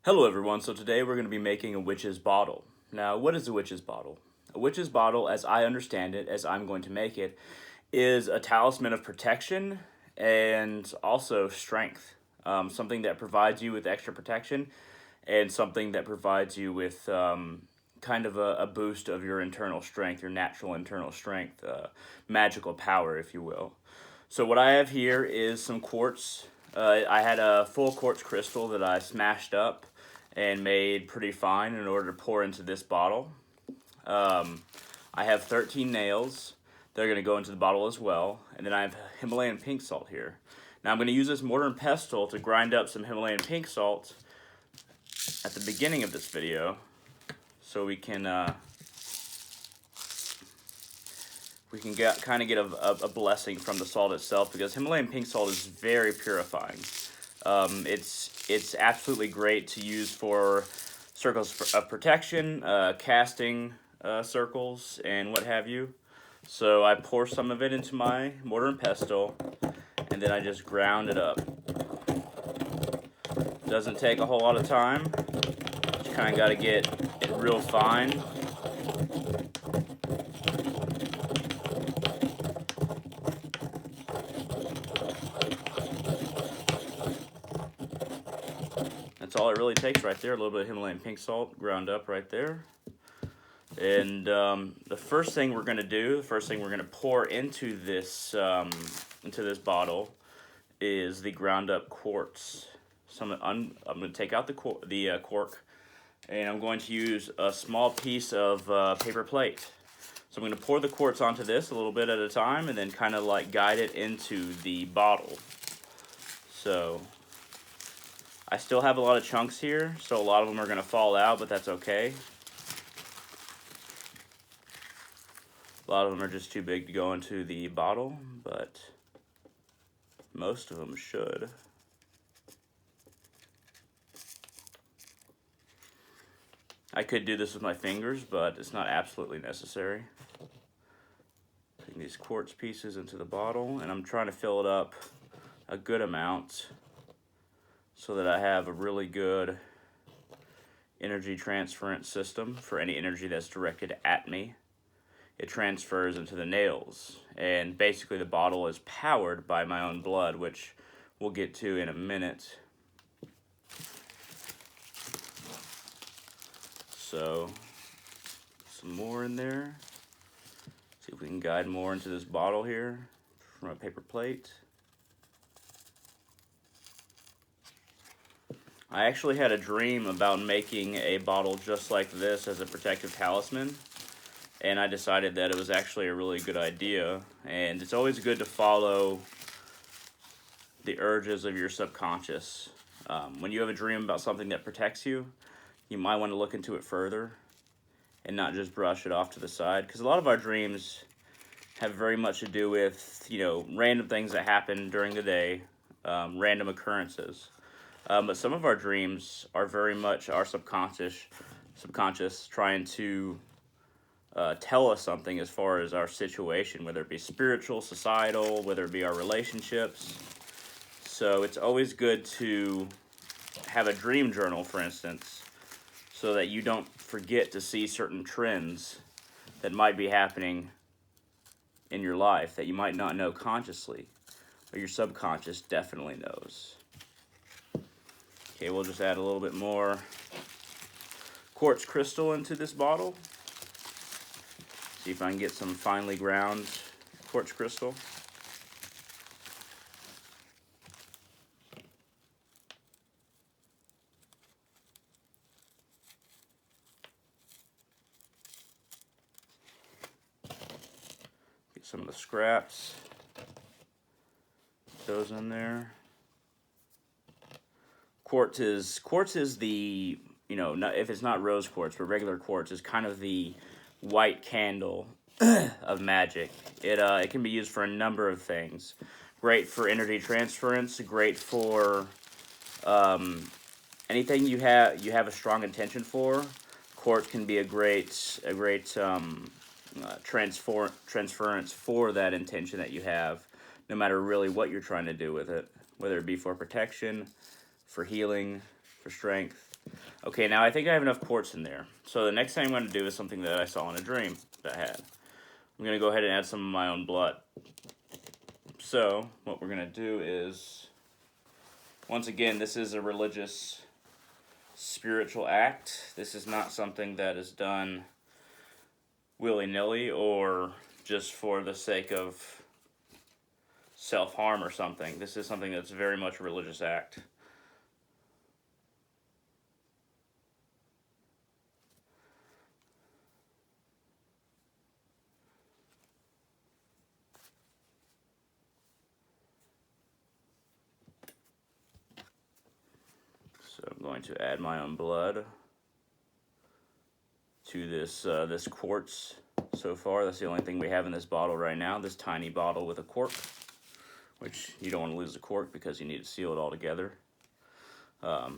Hello everyone, so today we're going to be making a witch's bottle. Now, what is a witch's bottle? A witch's bottle, as I understand it, as I'm going to make it, is a talisman of protection and also strength. Something that provides you with extra protection and something that provides you with kind of a boost of your internal strength, your natural internal strength, magical power, if you will. So what I have here is some quartz. I had a full quartz crystal that I smashed up and made pretty fine in order to pour into this bottle. I have 13 nails. They're going to go into the bottle as well. And then I have Himalayan pink salt here. Now I'm going to use this mortar and pestle to grind up some Himalayan pink salt at the beginning of this video so we can get a blessing from the salt itself, because Himalayan pink salt is very purifying. It's absolutely great to use for circles of protection, casting circles, and what have you. So I pour some of it into my mortar and pestle, and then I just ground it up. Doesn't take a whole lot of time. Just kind of got to get it real fine. That's all it really takes right there. A little bit of Himalayan pink salt ground up right there. And the first thing we're going to pour into this bottle is the ground up quartz. So I'm going to take out the cork, and I'm going to use a small piece of paper plate. So I'm going to pour the quartz onto this a little bit at a time, and then kind of like guide it into the bottle. So I still have a lot of chunks here, so a lot of them are going to fall out, but that's okay. A lot of them are just too big to go into the bottle, but most of them should. I could do this with my fingers, but it's not absolutely necessary. Putting these quartz pieces into the bottle, and I'm trying to fill it up a good amount so that I have a really good energy transference system for any energy that's directed at me. It transfers into the nails, and basically the bottle is powered by my own blood, which we'll get to in a minute. So some more in there. See if we can guide more into this bottle here from a paper plate. I actually had a dream about making a bottle just like this as a protective talisman, and I decided that it was actually a really good idea. And it's always good to follow the urges of your subconscious. When you have a dream about something that protects you, you might want to look into it further and not just brush it off to the side, because a lot of our dreams have very much to do with, random things that happen during the day, random occurrences. But some of our dreams are very much our subconscious trying to tell us something as far as our situation, whether it be spiritual, societal, whether it be our relationships. So it's always good to have a dream journal, for instance, so that you don't forget to see certain trends that might be happening in your life that you might not know consciously, but your subconscious definitely knows. Okay, we'll just add a little bit more quartz crystal into this bottle. See if I can get some finely ground quartz crystal. Get some of the scraps. Put those in there. Quartz is the, if it's not rose quartz, but regular quartz is kind of the white candle of magic. It can be used for a number of things. Great for energy transference. Great for anything you have a strong intention for. Quartz can be a great transference for that intention that you have, no matter really what you're trying to do with it, whether it be for protection, for healing, for strength. Okay, now I think I have enough quartz in there. So the next thing I'm going to do is something that I saw in a dream that I had. I'm going to go ahead and add some of my own blood. So what we're going to do is, once again, this is a religious, spiritual act. This is not something that is done willy-nilly or just for the sake of self-harm or something. This is something that's very much a religious act. So I'm going to add my own blood to this quartz. So far, that's the only thing we have in this bottle right now, this tiny bottle with a cork, which you don't want to lose the cork because you need to seal it all together. I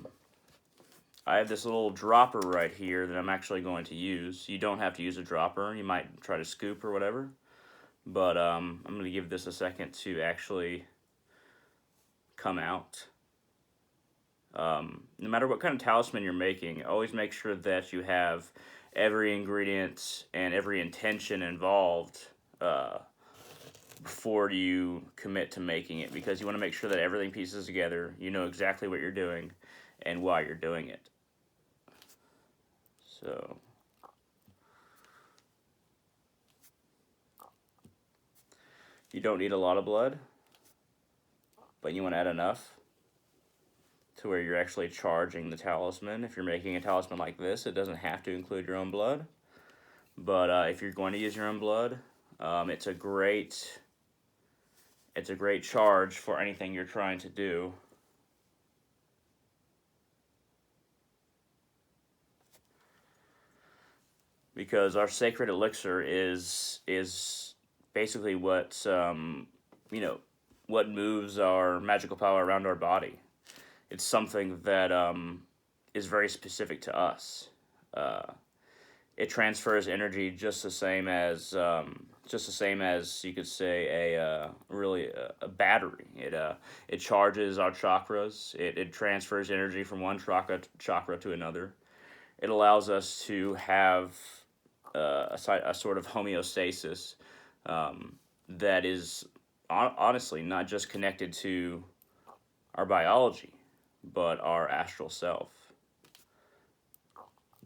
have this little dropper right here that I'm actually going to use. You don't have to use a dropper. You might try to scoop or whatever. But I'm going to give this a second to actually come out. No matter what kind of talisman you're making, always make sure that you have every ingredient and every intention involved before you commit to making it, because you want to make sure that everything pieces together, you know exactly what you're doing and why you're doing it. So you don't need a lot of blood, but you want to add enough to where you're actually charging the talisman. If you're making a talisman like this, it doesn't have to include your own blood. But if you're going to use your own blood, it's a great charge for anything you're trying to do. Because our sacred elixir is basically what what moves our magical power around our body. It's something that is very specific to us. It transfers energy just the same as you could say a battery. It charges our chakras. It transfers energy from one chakra to another. It allows us to have a sort of homeostasis that is honestly not just connected to our biology, but our astral self,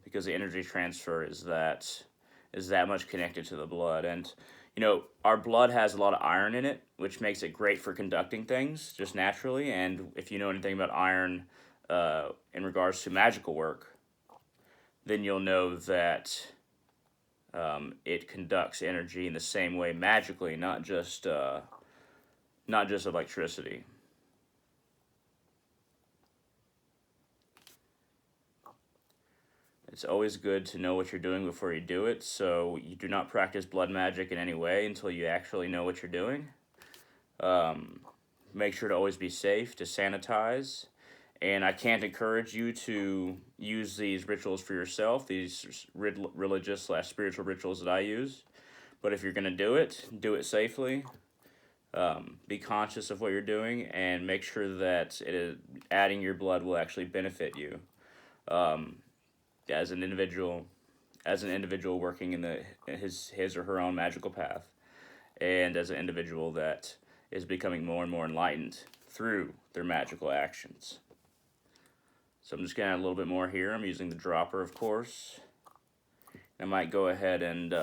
because the energy transfer is that much connected to the blood. And our blood has a lot of iron in it, which makes it great for conducting things just naturally. And if you know anything about iron in regards to magical work, then you'll know that it conducts energy in the same way magically, not just electricity. It's always good to know what you're doing before you do it, so you do not practice blood magic in any way until you actually know what you're doing. Make sure to always be safe, to sanitize, and I can't encourage you to use these rituals for yourself, these religious/spiritual rituals that I use, but if you're going to do it safely. Be conscious of what you're doing, and make sure that adding your blood will actually benefit you. As an individual working in his or her own magical path, and as an individual that is becoming more and more enlightened through their magical actions. So I'm just going to add a little bit more here. I'm using the dropper, of course. I might go ahead and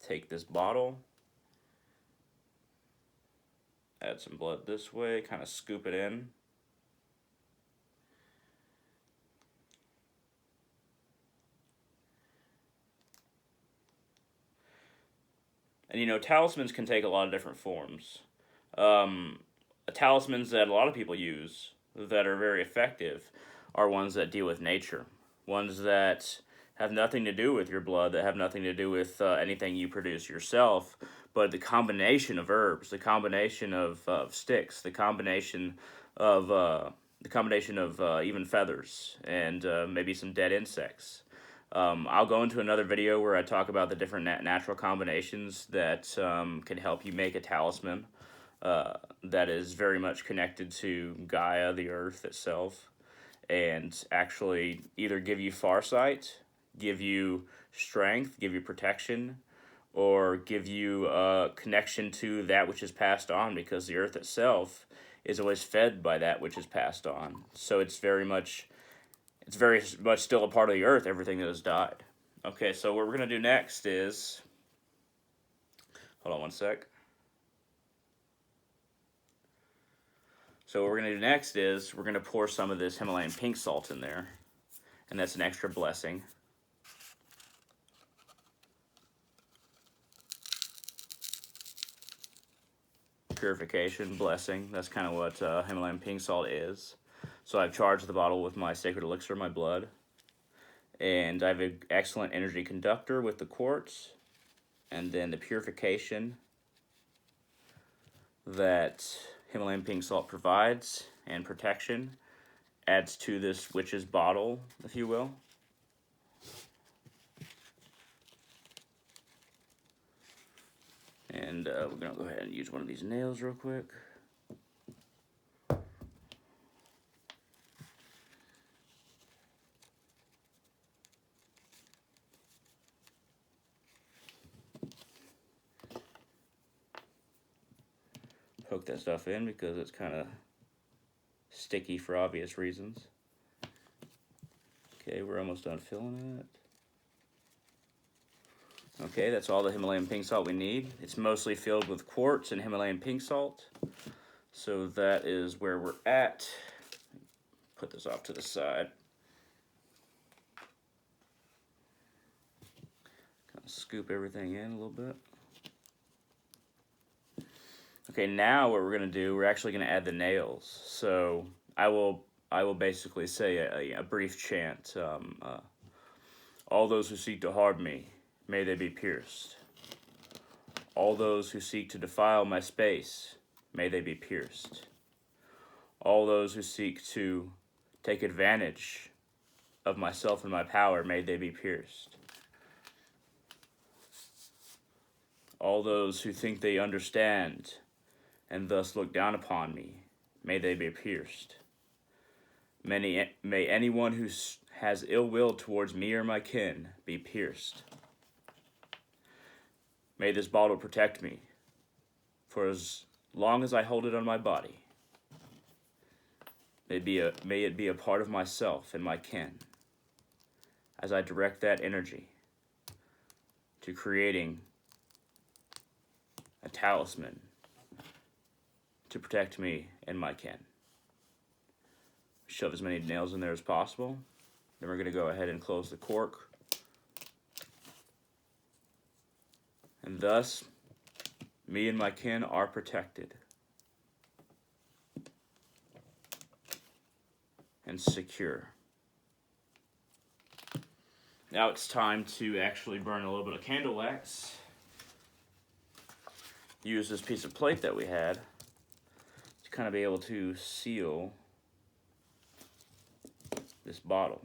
take this bottle, add some blood this way, kind of scoop it in. And talismans can take a lot of different forms. Talismans that a lot of people use that are very effective are ones that deal with nature. Ones that have nothing to do with your blood, that have nothing to do with anything you produce yourself, but the combination of herbs, the combination of sticks, the combination of even feathers, and maybe some dead insects. I'll go into another video where I talk about the different natural combinations that can help you make a talisman that is very much connected to Gaia, the earth itself. and actually either give you farsight, give you strength, give you protection, or give you a connection to that which is passed on, because the earth itself is always fed by that which is passed on. So it's very much still a part of the earth, everything that has died. Okay, so what we're going to do next is, hold on one sec. So what we're going to do next is we're going to pour some of this Himalayan pink salt in there, and that's an extra blessing. Purification Blessing, that's kind of what Himalayan pink salt is. So I've charged the bottle with my sacred elixir, my blood, and I have an excellent energy conductor with the quartz, and then the purification that Himalayan pink salt provides and protection adds to this witch's bottle, if you will. And we're going to go ahead and use one of these nails real quick. Poke that stuff in because it's kind of sticky for obvious reasons. Okay, we're almost done filling it. Okay, that's all the Himalayan pink salt we need. It's mostly filled with quartz and Himalayan pink salt. So that is where we're at. Put this off to the side. Kind of scoop everything in a little bit. Okay, now what we're going to do, we're actually going to add the nails. So I will basically say a brief chant. All those who seek to harm me, may they be pierced. All those who seek to defile my space, may they be pierced. All those who seek to take advantage of myself and my power, may they be pierced. All those who think they understand and thus look down upon me, may they be pierced. May anyone who has ill will towards me or my kin be pierced. May this bottle protect me for as long as I hold it on my body. May it be a part of myself and my kin as I direct that energy to creating a talisman to protect me and my kin. Shove as many nails in there as possible. Then we're going to go ahead and close the cork. And thus, me and my kin are protected and secure. Now it's time to actually burn a little bit of candle wax. Use this piece of plate that we had to kind of be able to seal this bottle.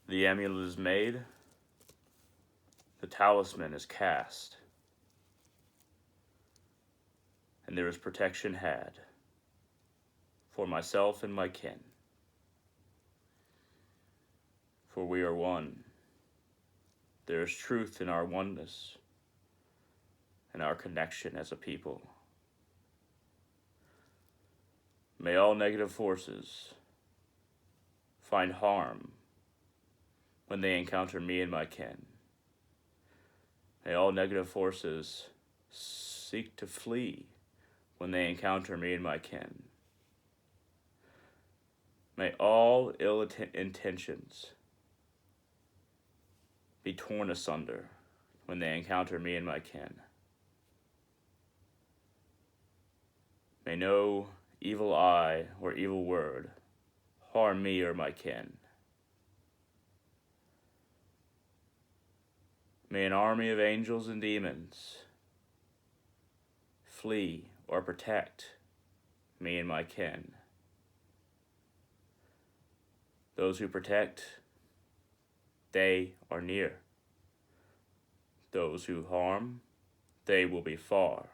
The amulet is made, the talisman is cast, and there is protection had for myself and my kin. For we are one. There is truth in our oneness and our connection as a people. May all negative forces find harm when they encounter me and my kin. May all negative forces seek to flee when they encounter me and my kin. May all ill intentions be torn asunder when they encounter me and my kin. May no evil eye or evil word harm me or my kin. May an army of angels and demons flee or protect me and my kin. Those who protect, they are near. Those who harm, they will be far.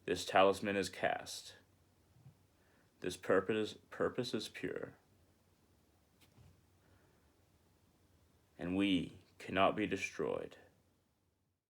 This talisman is cast. This purpose is pure. And we cannot be destroyed.